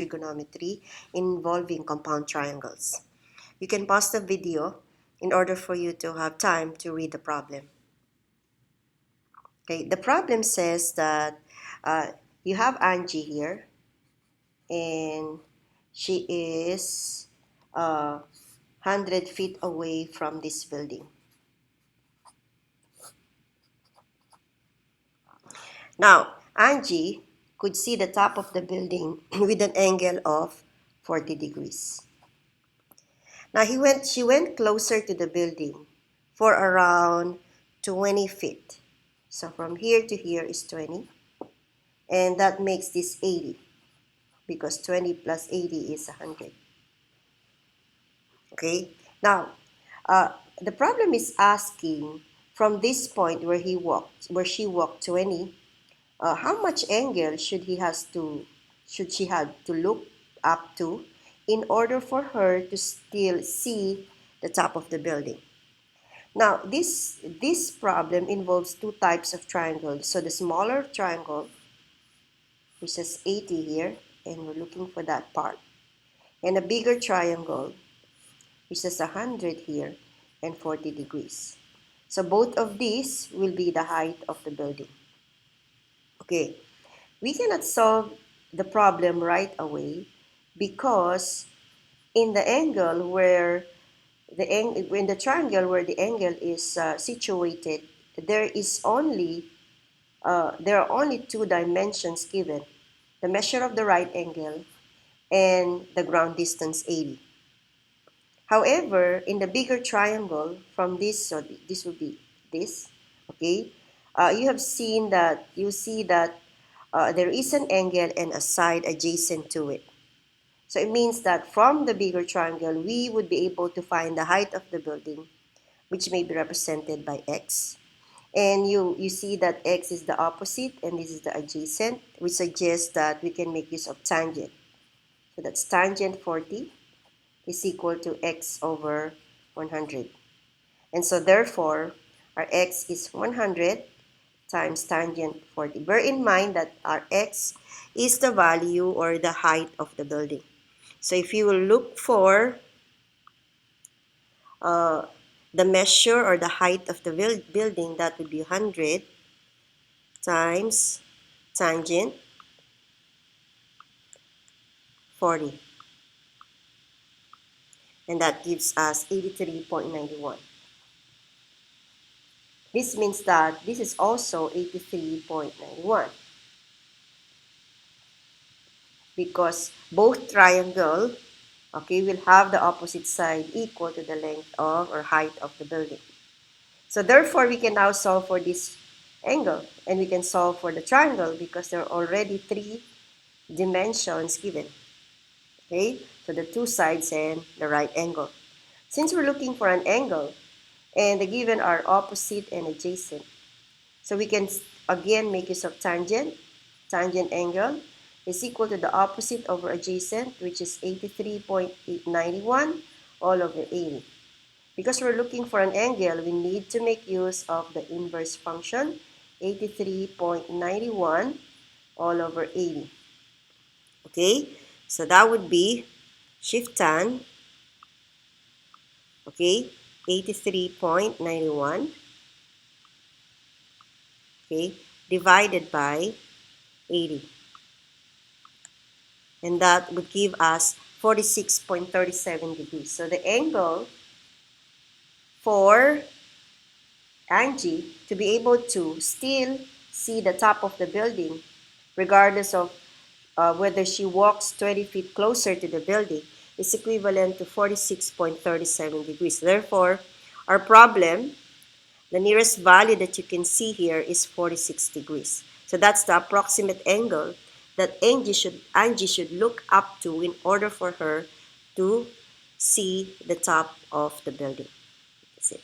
trigonometry involving compound triangles. You can pause the video in order for you to have time to read the problem. Okay, the problem says that you have Angie here, and she is 100 feet away from this building. Now, Angie could see the top of the building with an angle of 40 degrees. Now she went closer to the building for around 20 feet. So from here to here is 20, and that makes this 80 because 20 plus 80 is 100. Okay, now the problem is asking from this point where she walked 20, how much angle should she have to look up to in order for her to still see the top of the building. Now, this problem involves two types of triangles. So the smaller triangle, which is 80 here, and we're looking for that part. And a bigger triangle, which is 100 here, and 40 degrees. So both of these will be the height of the building. Okay, we cannot solve the problem right away because in the angle where in the triangle where the angle is situated, there are only two dimensions given: the measure of the right angle and the ground distance 80. However, in the bigger triangle, from this, so this would be this, okay, you see that there is an angle and a side adjacent to it. So it means that from the bigger triangle, we would be able to find the height of the building, which may be represented by x. And you see that x is the opposite and this is the adjacent, which suggests that we can make use of tangent. So that's tangent 40 is equal to x over 100. And so therefore, our x is 100 times tangent 40. Bear in mind that our x is the value or the height of the building. So if you will look for the measure or the height of the building, that would be 100 times tangent 40. And that gives us 83.91. This means that this is also 83.91 because both triangle, okay, will have the opposite side equal to the length of or height of the building. So therefore, we can now solve for this angle and we can solve for the triangle because there are already three dimensions given. Okay, so the two sides and the right angle. Since we're looking for an angle and the given are opposite and adjacent, so we can again make use of tangent. Tangent angle is equal to the opposite over adjacent, which is 83.891 all over 80. Because we're looking for an angle, we need to make use of the inverse function, 83.91 all over 80. Okay, so that would be shift tan, okay, 83.91, okay, divided by 80. And that would give us 46.37 degrees. So the angle for Angie to be able to still see the top of the building, regardless of whether she walks 20 feet closer to the building, is equivalent to 46.37 degrees. Therefore, our problem, the nearest value that you can see here is 46 degrees. So that's the approximate angle that Angie should look up to in order for her to see the top of the building. That's it.